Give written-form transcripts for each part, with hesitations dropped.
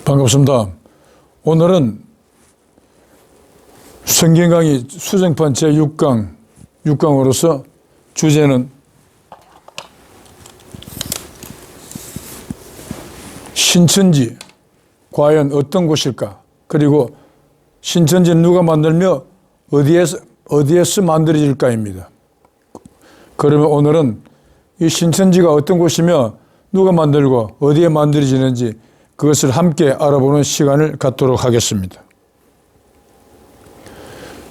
반갑습니다. 오늘은 성경 강의 수정판 제6강 6강으로서 주제는 신천지 과연 어떤 곳일까? 그리고 신천지는 누가 만들며 어디에서 만들어질까입니다. 그러면 오늘은 이 신천지가 어떤 곳이며 누가 만들고 어디에 만들어지는지 그것을 함께 알아보는 시간을 갖도록 하겠습니다.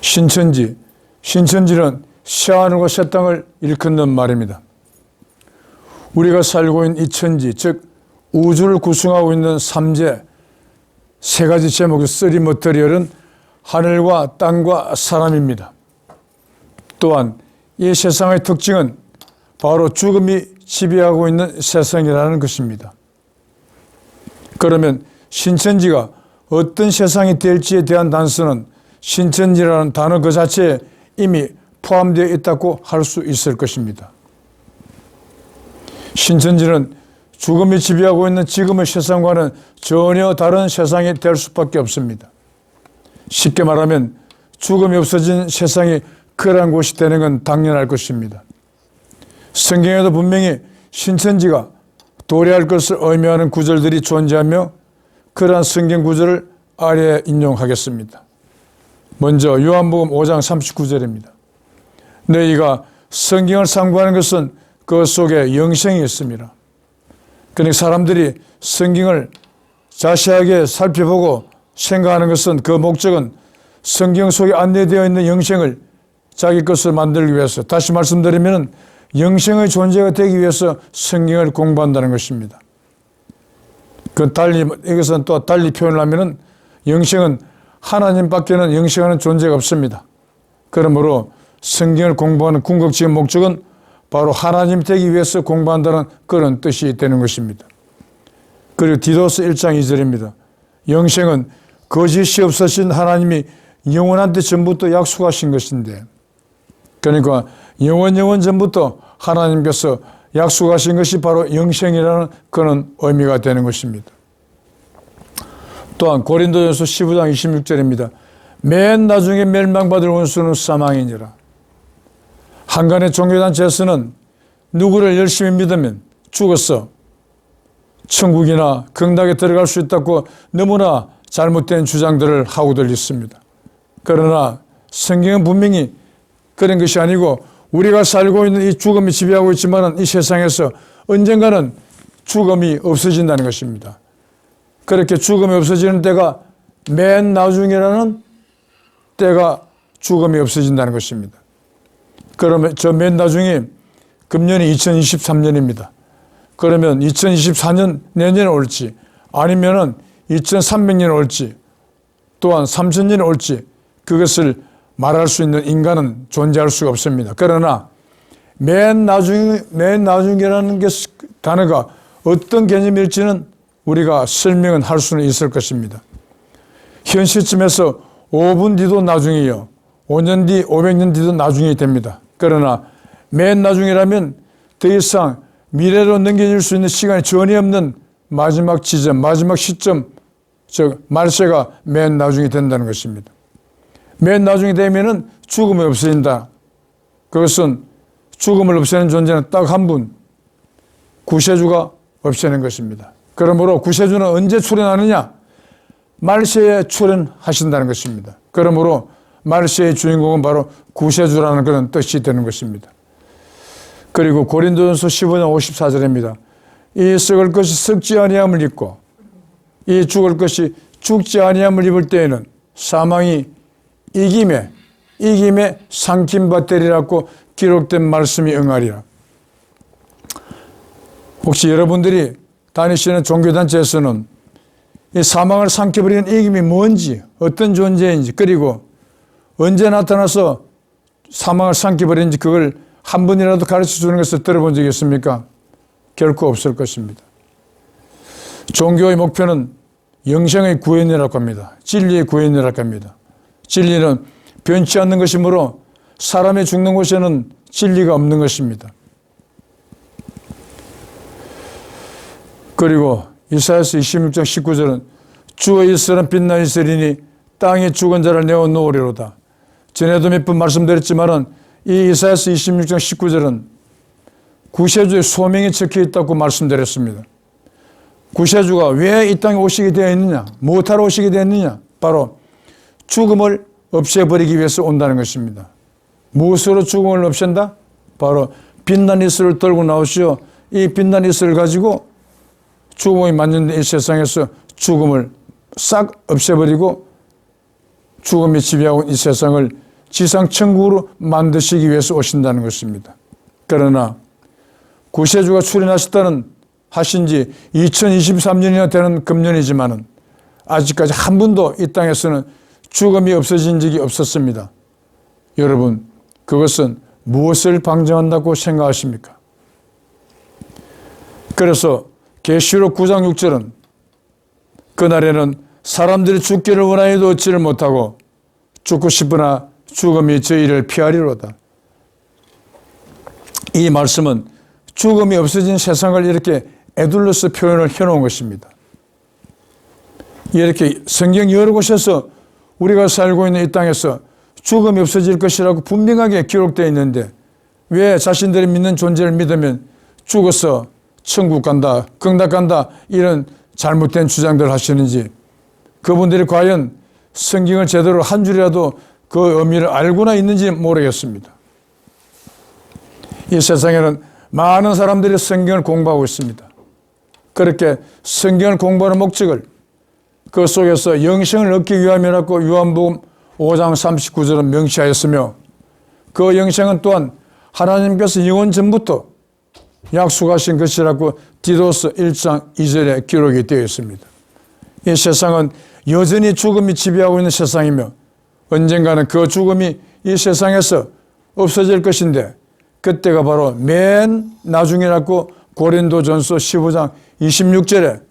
신천지는 새하늘과 새 땅을 일컫는 말입니다. 우리가 살고 있는 이 천지, 즉 우주를 구성하고 있는 삼재, 세 가지 제목의 쓰리 머터리얼은 하늘과 땅과 사람입니다. 또한 이 세상의 특징은 바로 죽음이 지배하고 있는 세상이라는 것입니다. 그러면 신천지가 어떤 세상이 될지에 대한 단서는 신천지라는 단어 그 자체에 이미 포함되어 있다고 할 수 있을 것입니다. 신천지는 죽음이 지배하고 있는 지금의 세상과는 전혀 다른 세상이 될 수밖에 없습니다. 쉽게 말하면 죽음이 없어진 세상이 그러한 곳이 되는 건 당연할 것입니다. 성경에도 분명히 신천지가 도래할 것을 의미하는 구절들이 존재하며 그러한 성경 구절을 아래에 인용하겠습니다. 먼저 요한복음 5장 39절입니다. 너희가 성경을 상고하는 것은 그 속에 영생이 있습니다. 그러니까 사람들이 성경을 자세하게 살펴보고 생각하는 것은 그 목적은 성경 속에 안내되어 있는 영생을 자기 것을 만들기 위해서, 다시 말씀드리면 영생의 존재가 되기 위해서 성경을 공부한다는 것입니다. 이것은 또 달리 표현을 하면은 영생은 하나님밖에는 영생하는 존재가 없습니다. 그러므로 성경을 공부하는 궁극적인 목적은 바로 하나님 되기 위해서 공부한다는 그런 뜻이 되는 것입니다. 그리고 디도서 1장 2절입니다. 영생은 거짓이 없으신 하나님이 영원한테 전부터 약속하신 것인데, 그러니까 영원 전부터 하나님께서 약속하신 것이 바로 영생이라는 그런 의미가 되는 것입니다. 또한 고린도전서 15장 26절입니다. 맨 나중에 멸망받을 원수는 사망이니라. 한간의 종교단체에서는 누구를 열심히 믿으면 죽어서 천국이나 극락에 들어갈 수 있다고 너무나 잘못된 주장들을 하고들 있습니다. 그러나 성경은 분명히 그런 것이 아니고 우리가 살고 있는 이 죽음이 지배하고 있지만 이 세상에서 언젠가는 죽음이 없어진다는 것입니다. 그렇게 죽음이 없어지는 때가 맨 나중이라는 때가 죽음이 없어진다는 것입니다. 그러면 저 맨 나중이 금년이 2023년입니다. 그러면 2024년 내년에 올지 아니면은 2300년 올지 또한 3000년 올지 그것을 말할 수 있는 인간은 존재할 수가 없습니다. 그러나 맨 나중이라는 단어가 어떤 개념일지는 우리가 설명은 할 수는 있을 것입니다. 현 시점에서 5분 뒤도 나중이요. 5년 뒤, 500년 뒤도 나중이 됩니다. 그러나 맨 나중이라면 더 이상 미래로 넘겨질 수 있는 시간이 전혀 없는 마지막 지점, 마지막 시점, 즉 말세가 맨 나중이 된다는 것입니다. 맨 나중에 되면은 죽음이 없어진다. 그것은 죽음을 없애는 존재는 딱 한 분, 구세주가 없애는 것입니다. 그러므로 구세주는 언제 출현하느냐? 말세에 출현하신다는 것입니다. 그러므로 말세의 주인공은 바로 구세주라는 그런 뜻이 되는 것입니다. 그리고 고린도전서 15장 54절입니다. 이 썩을 것이 썩지 아니함을 입고 이 죽을 것이 죽지 아니함을 입을 때에는 사망이 이김에 삼킴 받되리라고 기록된 말씀이 응하리라. 혹시 여러분들이 다니시는 종교단체에서는 이 사망을 삼켜버리는 이김이 뭔지, 어떤 존재인지, 그리고 언제 나타나서 사망을 삼켜버리는지 그걸 한 번이라도 가르쳐 주는 것을 들어본 적이 있습니까? 결코 없을 것입니다. 종교의 목표는 영생의 구원이라고 합니다. 진리의 구원이라고 합니다. 진리는 변치 않는 것이므로 사람이 죽는 곳에는 진리가 없는 것입니다. 그리고 이사야서 26장 19절은 주의 이슬은 빛난 이슬이니 땅이 죽은 자를 내어 놓으리로다. 전에도 몇 번 말씀드렸지만은 이 이사야서 26장 19절은 구세주의 소명이 적혀 있다고 말씀드렸습니다. 구세주가 왜 이 땅에 오시게 되어 있느냐? 무엇하러 오시게 되었느냐? 바로 죽음을 없애버리기 위해서 온다는 것입니다. 무엇으로 죽음을 없앤다? 바로 빛난 이슬을 들고 나오시오. 이 빛난 이슬을 가지고 죽음이 맞는 이 세상에서 죽음을 싹 없애버리고 죽음이 지배하고 이 세상을 지상 천국으로 만드시기 위해서 오신다는 것입니다. 그러나 구세주가 하신 지 2023년이나 되는 금년이지만은 아직까지 한 번도 이 땅에서는 죽음이 없어진 적이 없었습니다. 여러분, 그것은 무엇을 방증한다고 생각하십니까? 그래서 계시록 9장 6절은 그날에는 사람들이 죽기를 원하여도 얻지를 못하고 죽고 싶으나 죽음이 저희를 피하리로다. 이 말씀은 죽음이 없어진 세상을 이렇게 에둘러서 표현을 해놓은 것입니다. 이렇게 성경 여러 곳에서 우리가 살고 있는 이 땅에서 죽음이 없어질 것이라고 분명하게 기록되어 있는데 왜 자신들이 믿는 존재를 믿으면 죽어서 천국 간다, 극락 간다 이런 잘못된 주장들 하시는지 그분들이 과연 성경을 제대로 한 줄이라도 그 의미를 알고나 있는지 모르겠습니다. 이 세상에는 많은 사람들이 성경을 공부하고 있습니다. 그렇게 성경을 공부하는 목적을 그 속에서 영생을 얻기 위함이라고 요한복음 5장 39절은 명시하였으며 그 영생은 또한 하나님께서 영원 전부터 약속하신 것이라고 디도서 1장 2절에 기록이 되어 있습니다. 이 세상은 여전히 죽음이 지배하고 있는 세상이며 언젠가는 그 죽음이 이 세상에서 없어질 것인데 그때가 바로 맨 나중이라고 고린도전서 15장 26절에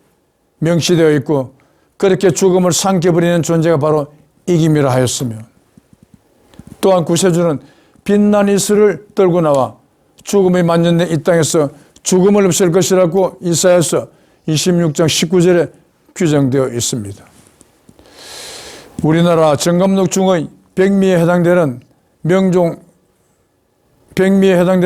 명시되어 있고 그렇게 죽음을 삼켜버리는 존재가 바로 이김이라 하였으며 또한 구세주는 빛난 이슬을 들고 나와 죽음이 만연된 이 땅에서 죽음을 없앨 것이라고 이사야서 26장 19절에 규정되어 있습니다. 우리나라 정감록 중의 백미에 해당되는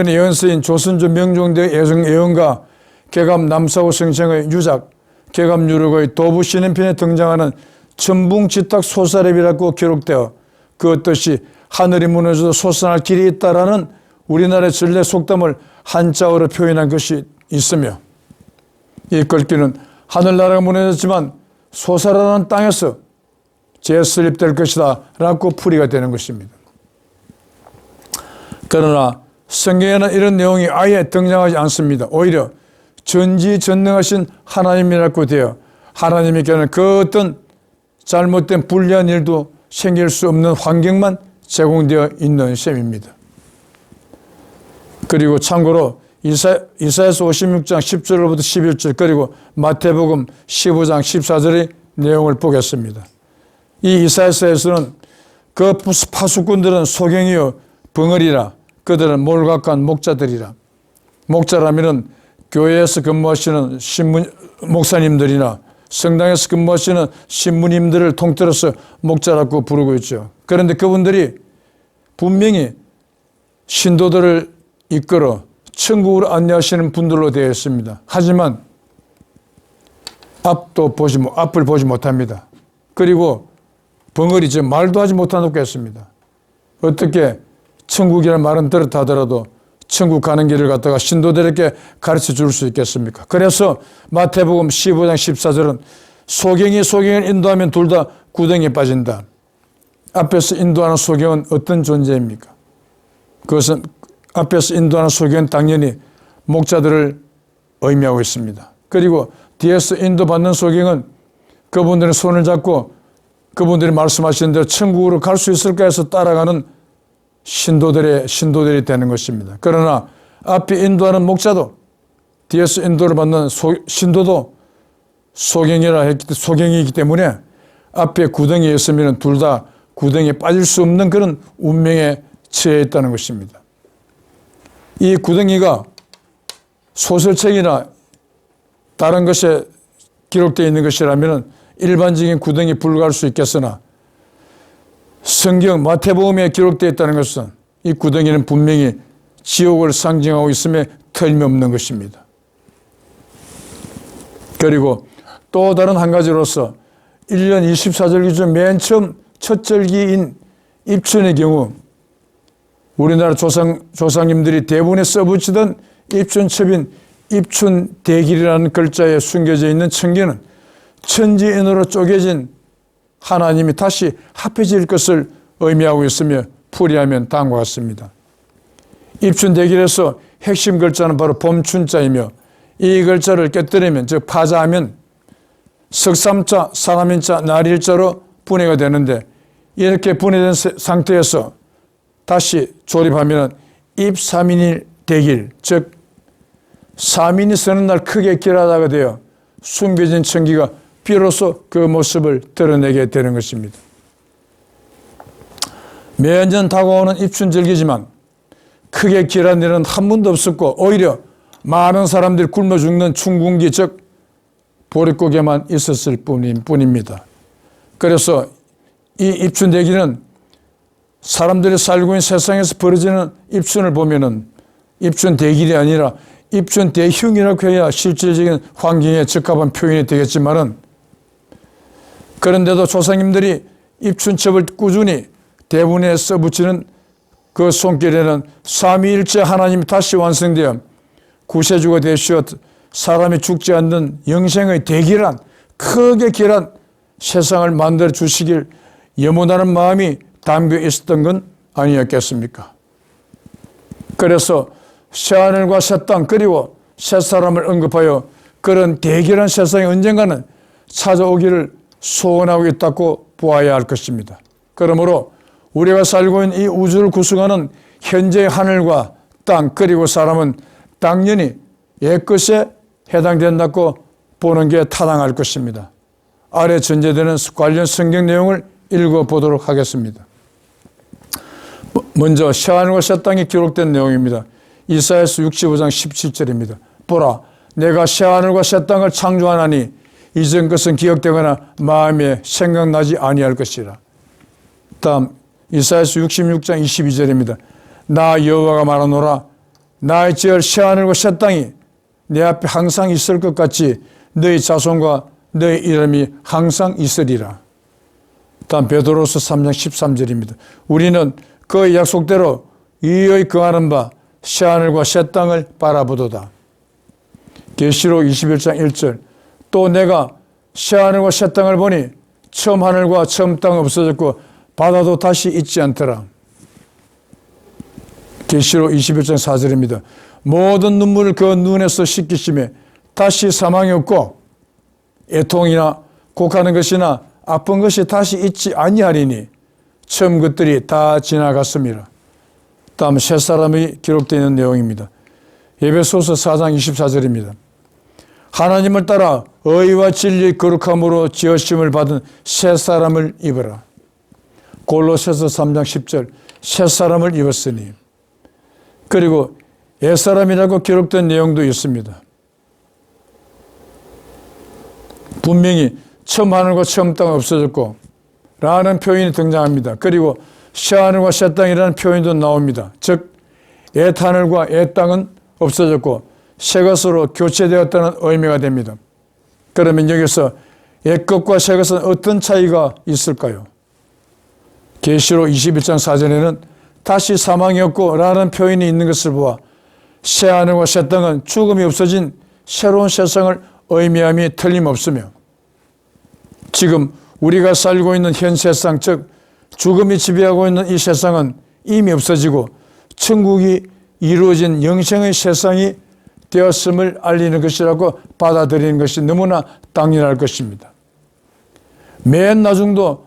예언서인 조선조 명종대 예언가 개감 남사호 성생의 유작 개감유력의 도부신인편에 등장하는 천붕지탁 소사랩이라고 기록되어 그 뜻이 하늘이 무너져도 솟아날 길이 있다라는 우리나라의 전래 속담을 한자어로 표현한 것이 있으며 이 글귀는 하늘나라가 무너졌지만 솟아나는 땅에서 재설립될 것이다 라고 풀이가 되는 것입니다. 그러나 성경에는 이런 내용이 아예 등장하지 않습니다. 오히려 전지전능하신 하나님이라고 되어 하나님께는 그 어떤 잘못된 불리한 일도 생길 수 없는 환경만 제공되어 있는 셈입니다. 그리고 참고로 이사야서 56장 10절로부터 11절 그리고 마태복음 15장 14절의 내용을 보겠습니다. 이 이사야서에서는 그 파수꾼들은 소경이요 벙어리라 그들은 몰각한 목자들이라. 목자라면은 교회에서 근무하시는 목사님들이나 성당에서 근무하시는 신부님들을 통틀어서 목자라고 부르고 있죠. 그런데 그분들이 분명히 신도들을 이끌어 천국으로 안내하시는 분들로 되어 있습니다. 하지만 앞을 보지 못합니다. 그리고 벙어리죠. 말도 하지 못하고 했습니다. 어떻게 천국이라는 말은 들었다 하더라도 천국 가는 길을 갖다가 신도들에게 가르쳐 줄 수 있겠습니까? 그래서 마태복음 15장 14절은 소경을 인도하면 둘 다 구덩이에 빠진다. 앞에서 인도하는 소경은 어떤 존재입니까? 그것은 앞에서 인도하는 소경은 당연히 목자들을 의미하고 있습니다. 그리고 뒤에서 인도받는 소경은 그분들의 손을 잡고 그분들이 말씀하시는 대로 천국으로 갈 수 있을까 해서 따라가는 신도들이 되는 것입니다. 그러나 앞에 인도하는 목자도 뒤에서 인도를 받는 신도도 소경이기 때문에 앞에 구덩이에 있으면 둘 다 구덩이에 빠질 수 없는 그런 운명에 처해 있다는 것입니다. 이 구덩이가 소설책이나 다른 것에 기록되어 있는 것이라면 일반적인 구덩이에 불과할 수 있겠으나 성경 마태복음에 기록되어 있다는 것은 이 구덩이는 분명히 지옥을 상징하고 있음에 틀림없는 것입니다. 그리고 또 다른 한 가지로서 1년 24절기 중 맨 처음 첫 절기인 입춘의 경우 우리나라 조상님들이 대부분에 써붙이던 입춘첩인 입춘대길이라는 글자에 숨겨져 있는 천기는 천지인으로 쪼개진 하나님이 다시 합해질 것을 의미하고 있으며 풀이하면 다음과 같습니다. 입춘대길에서 핵심 글자는 바로 봄춘자이며 이 글자를 깨뜨리면 즉 파자하면 석삼자, 사람인자, 날일자로 분해가 되는데 이렇게 분해된 상태에서 다시 조립하면 입삼인일 대길 즉 삼인이 서는 날 크게 길하다가 되어 숨겨진 천기가 비로소 그 모습을 드러내게 되는 것입니다. 매년 다가오는 입춘절기지만 크게 길한 일은 한 번도 없었고 오히려 많은 사람들이 굶어 죽는 춘궁기 즉 보릿고개만 있었을 뿐입니다. 그래서 이 입춘대기는 사람들이 살고 있는 세상에서 벌어지는 입춘을 보면은 입춘대길이 아니라 입춘대흉이라고 해야 실질적인 환경에 적합한 표현이 되겠지만은 그런데도 조상님들이 입춘첩을 꾸준히 대본에 써붙이는 그 손길에는 삼위일체 하나님이 다시 완성되어 구세주가 되시어 사람이 죽지 않는 영생의 대길한 크게 길한 세상을 만들어 주시길 염원하는 마음이 담겨 있었던 건 아니었겠습니까? 그래서 새하늘과 새 땅 그리고 새 사람을 언급하여 그런 대길한 세상이 언젠가는 찾아오기를 소원하고 있다고 보아야 할 것입니다. 그러므로 우리가 살고 있는 이 우주를 구성하는 현재의 하늘과 땅 그리고 사람은 당연히 옛것에 해당된다고 보는 게 타당할 것입니다. 아래 전제되는 관련 성경 내용을 읽어보도록 하겠습니다. 먼저 새하늘과 새 땅이 기록된 내용입니다. 이사야서 65장 17절입니다. 보라, 내가 새하늘과 새 땅을 창조하나니 이전 것은 기억되거나 마음에 생각나지 아니할 것이라. 다음 이사야서 66장 22절입니다. 나 여호와가 말하노라, 나의 지을 새하늘과 새 땅이 내 앞에 항상 있을 것 같이 너희 자손과 너희 이름이 항상 있으리라. 다음 베드로서 3장 13절입니다. 우리는 그 약속대로 유유히 거하는 바 새하늘과 새 땅을 바라보도다. 계시록 21장 1절 또 내가 새하늘과 새 땅을 보니 처음 하늘과 처음 땅 없어졌고 바다도 다시 있지 않더라. 계시록 21장 4절입니다. 모든 눈물을 그 눈에서 씻기심에 다시 사망이 없고 애통이나 곡하는 것이나 아픈 것이 다시 있지 아니하리니 처음 것들이 다 지나갔습니다. 다음 새 사람이 기록되어 있는 내용입니다. 에베소서 4장 24절입니다. 하나님을 따라 의와 진리의 거룩함으로 지으심을 받은 새 사람을 입어라. 골로새서 3장 10절 새 사람을 입었으니. 그리고 옛사람이라고 기록된 내용도 있습니다. 분명히 처음 하늘과 처음 땅 없어졌고 라는 표현이 등장합니다. 그리고 새 하늘과 새 땅이라는 표현도 나옵니다. 즉 옛 하늘과 옛 땅은 없어졌고 새 것으로 교체되었다는 의미가 됩니다. 그러면 여기서 옛 것과 새 것은 어떤 차이가 있을까요? 계시록 21장 4절에는 다시 사망이 없고 라는 표현이 있는 것을 보아 새 하늘과 새 땅은 죽음이 없어진 새로운 세상을 의미함이 틀림없으며 지금 우리가 살고 있는 현 세상 즉 죽음이 지배하고 있는 이 세상은 이미 없어지고 천국이 이루어진 영생의 세상이 되었음을 알리는 것이라고 받아들이는 것이 너무나 당연할 것입니다. 맨 나중도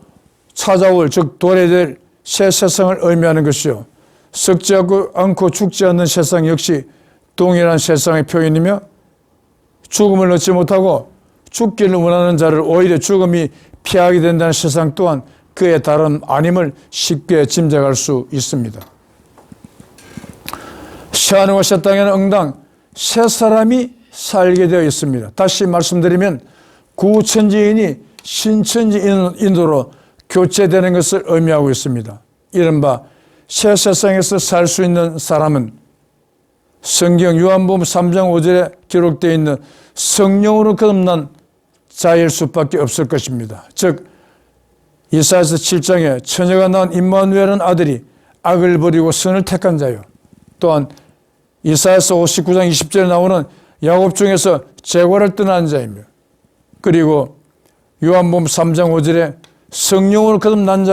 찾아올 즉 도래될 새 세상을 의미하는 것이요 썩지 않고 죽지 않는 세상 역시 동일한 세상의 표현이며 죽음을 얻지 못하고 죽기를 원하는 자를 오히려 죽음이 피하게 된다는 세상 또한 그의 다름 아님을 쉽게 짐작할 수 있습니다. 새 하늘과 새 땅에는 응당 새 사람이 살게 되어 있습니다. 다시 말씀드리면 구천지인이 신천지 인도로 교체되는 것을 의미하고 있습니다. 이른바 새 세상에서 살 수 있는 사람은 성경 요한복음 3장 5절에 기록되어 있는 성령으로 거듭난 자일 수밖에 없을 것입니다. 즉 이사야서 7장에 처녀가 낳은 임마누엘은 아들이 악을 버리고 선을 택한 자요. 또한 이사야서 59장 20절에 나오는 야곱 중에서 재과를 떠난 자이며, 그리고 요한복음 3장 5절에 성령으로 거듭난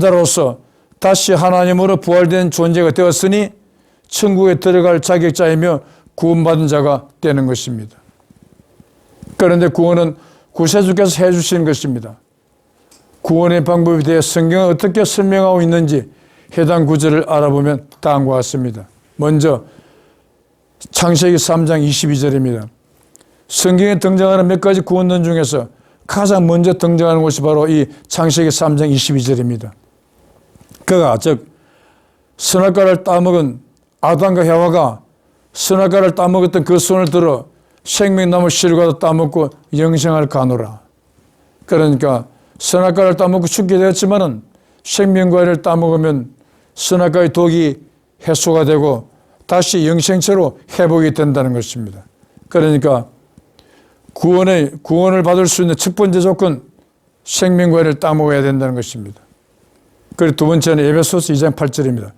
자로서 다시 하나님으로 부활된 존재가 되었으니 천국에 들어갈 자격자이며 구원받은 자가 되는 것입니다. 그런데 구원은 구세주께서 해주시는 것입니다. 구원의 방법에 대해 성경은 어떻게 설명하고 있는지 해당 구절을 알아보면 다음과 같습니다. 먼저 창세기 3장 22절입니다. 성경에 등장하는 몇 가지 구원론 중에서 가장 먼저 등장하는 것이 바로 이 창세기 3장 22절입니다. 그가 즉 선악과를 따먹은 아담과 해와가 선악과를 따먹었던 그 손을 들어 생명나무 실과도 따먹고 영생을 가노라. 그러니까 선악과를 따먹고 죽게 되었지만은 생명과를 따먹으면 선악과의 독이 해소가 되고 다시 영생체로 회복이 된다는 것입니다. 그러니까 구원을 받을 수 있는 첫 번째 조건, 생명과를 따먹어야 된다는 것입니다. 그리고 두 번째는 에베소서 2장 8절입니다.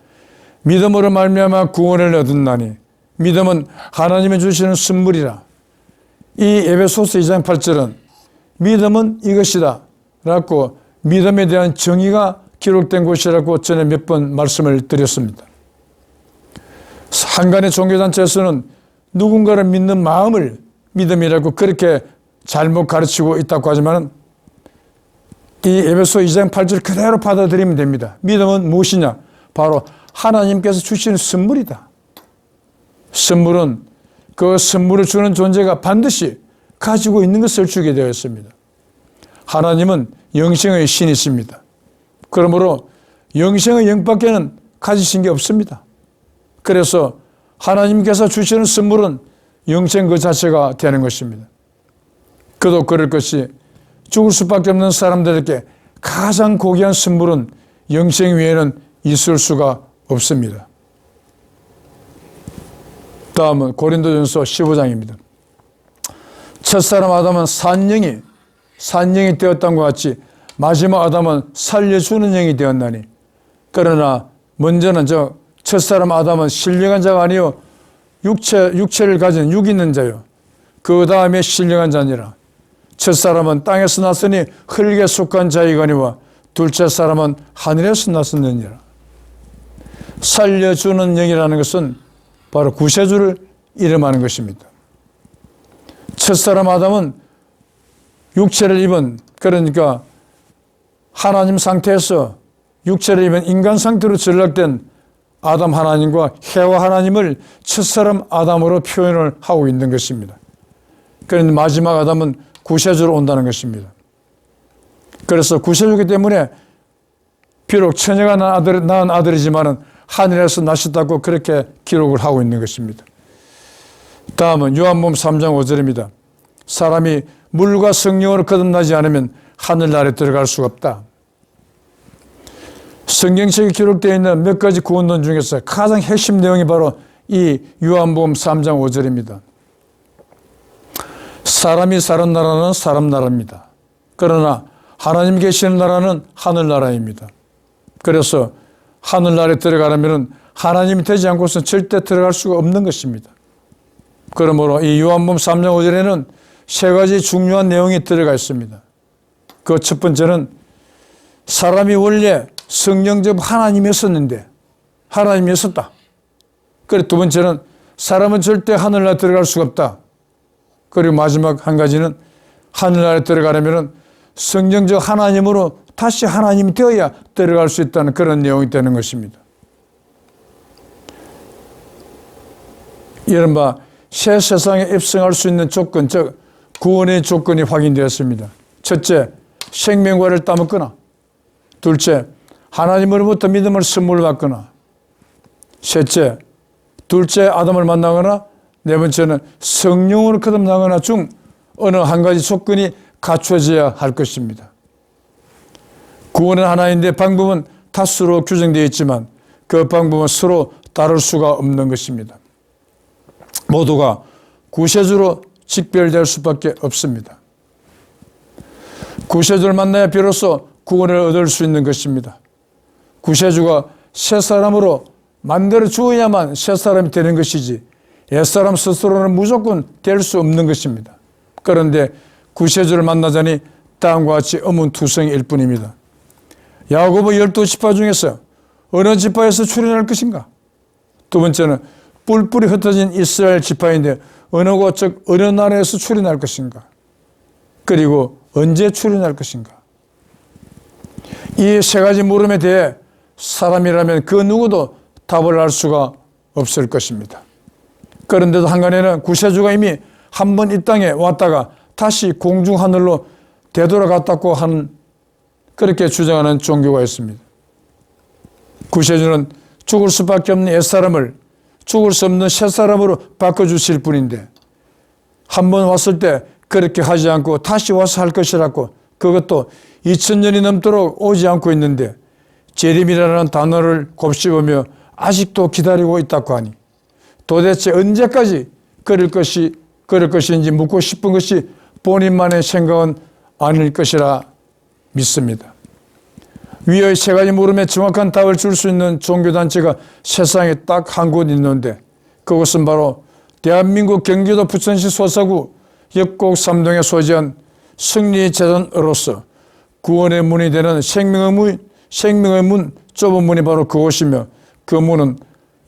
믿음으로 말미암아 구원을 얻었나니 믿음은 하나님이 주시는 선물이라. 이 에베소서 2장 8절은 믿음은 이것이다 라고 믿음에 대한 정의가 기록된 곳이라고 전에 몇 번 말씀을 드렸습니다. 한간의 종교단체에서는 누군가를 믿는 마음을 믿음이라고 그렇게 잘못 가르치고 있다고 하지만 이 에베소 2장 8절 그대로 받아들이면 됩니다. 믿음은 무엇이냐? 바로 하나님께서 주시는 선물이다. 선물은 그 선물을 주는 존재가 반드시 가지고 있는 것을 주게 되어 있습니다. 하나님은 영생의 신이십니다. 그러므로 영생의 영밖에는 가지신 게 없습니다. 그래서 하나님께서 주시는 선물은 영생 그 자체가 되는 것입니다. 그도 그럴 것이 죽을 수밖에 없는 사람들에게 가장 고귀한 선물은 영생 외에는 있을 수가 없습니다. 다음은 고린도전서 15장입니다. 첫사람 아담은 산영이 되었던 것 같이 마지막 아담은 살려주는 영이 되었나니, 그러나 먼저는 첫사람 아담은 신령한 자가 아니요 육체를 가진 육 있는 자요 그 다음에 신령한 자니라. 첫사람은 땅에서 났으니 흙에 속한 자이거니와 둘째 사람은 하늘에서 났었느니라. 살려주는 영이라는 것은 바로 구세주를 이름하는 것입니다. 첫사람 아담은 육체를 입은, 그러니까 하나님 상태에서 육체를 입은 인간 상태로 전락된 아담 하나님과 해와 하나님을 첫사람 아담으로 표현을 하고 있는 것입니다. 그런데 마지막 아담은 구세주로 온다는 것입니다. 그래서 구세주이기 때문에 비록 처녀가 낳은 아들이지만 하늘에서 나셨다고 그렇게 기록을 하고 있는 것입니다. 다음은 요한복음 3장 5절입니다. 사람이 물과 성령으로 거듭나지 않으면 하늘나라에 들어갈 수가 없다. 성경책에 기록되어 있는 몇 가지 구원론 중에서 가장 핵심 내용이 바로 이 요한복음 3장 5절입니다. 사람이 사는 나라는 사람 나라입니다. 그러나 하나님 계시는 나라는 하늘나라입니다. 그래서 하늘나라에 들어가려면 하나님이 되지 않고서는 절대 들어갈 수가 없는 것입니다. 그러므로 이 요한복음 3장 5절에는 세 가지 중요한 내용이 들어가 있습니다. 그 첫 번째는 사람이 원래 성령적 하나님이었었는데 하나님이었었다. 그리고 두 번째는 사람은 절대 하늘나라에 들어갈 수가 없다. 그리고 마지막 한 가지는 하늘나라에 들어가려면 성령적 하나님으로 다시 하나님이 되어야 들어갈 수 있다는 그런 내용이 되는 것입니다. 이른바 새 세상에 입성할 수 있는 조건, 즉 구원의 조건이 확인되었습니다. 첫째, 생명과를 따먹거나, 둘째, 하나님으로부터 믿음을 선물로 받거나, 셋째, 둘째 아담을 만나거나, 네 번째는 성령으로 거듭나거나 중 어느 한 가지 조건이 갖춰져야 할 것입니다. 구원은 하나인데 방법은 다수로 규정되어 있지만 그 방법은 서로 다를 수가 없는 것입니다. 모두가 구세주로 직별될 수밖에 없습니다. 구세주를 만나야 비로소 구원을 얻을 수 있는 것입니다. 구세주가 새 사람으로 만들어 주어야만 새 사람이 되는 것이지 옛사람 스스로는 무조건 될 수 없는 것입니다. 그런데 구세주를 만나자니 다음과 같이 어문투성일 뿐입니다. 야고보 12지파 중에서 어느 지파에서 출현할 것인가? 두 번째는 뿔뿔이 흩어진 이스라엘 지파인데 어느 곳 즉 어느 나라에서 출현할 것인가? 그리고 언제 출현할 것인가? 이 세 가지 물음에 대해 사람이라면 그 누구도 답을 알 수가 없을 것입니다. 그런데도 한간에는 구세주가 이미 한 번 이 땅에 왔다가 다시 공중 하늘로 되돌아갔다고 하는 그렇게 주장하는 종교가 있습니다. 구세주는 죽을 수밖에 없는 옛사람을 죽을 수 없는 새사람으로 바꿔주실 분인데 한 번 왔을 때 그렇게 하지 않고 다시 와서 할 것이라고 그것도 2000년이 넘도록 오지 않고 있는데 재림이라는 단어를 곱씹으며 아직도 기다리고 있다고 하니 도대체 언제까지 그럴 것인지 묻고 싶은 것이 본인만의 생각은 아닐 것이라 믿습니다. 위의 세 가지 물음에 정확한 답을 줄 수 있는 종교단체가 세상에 딱 한 곳 있는데 그것은 바로 대한민국 경기도 부천시 소사구 역곡 삼동에 소재한 승리재단으로서 구원의 문이 되는 생명의 문 좁은 문이 바로 그곳이며 그 문은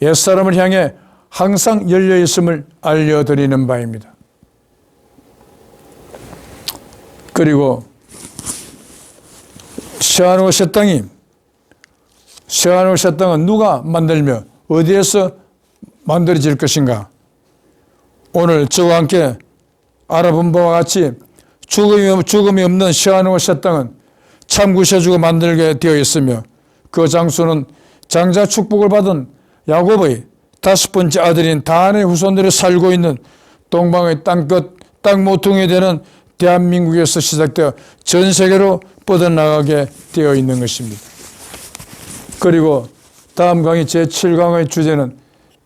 옛사람을 향해 항상 열려 있음을 알려드리는 바입니다. 그리고 새하늘과 새 땅은 누가 만들며 어디에서 만들어질 것인가? 오늘 저와 함께 알아본 바와 같이 죽음이 없는 새하늘과 새 땅은 참 구세주가 만들게 되어 있으며 그 장소는 장자 축복을 받은 야곱의 5번째 아들인 다한의 후손들이 살고 있는 동방의 땅끝 땅 모퉁이 되는 대한민국에서 시작되어 전 세계로 뻗어나가게 되어 있는 것입니다. 그리고 다음 강의 제7강의 주제는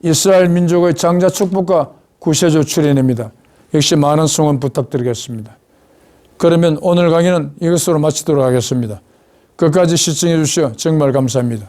이스라엘 민족의 장자 축복과 구세주 출현입니다. 역시 많은 성원 부탁드리겠습니다. 그러면 오늘 강의는 이것으로 마치도록 하겠습니다. 끝까지 시청해 주시어 정말 감사합니다.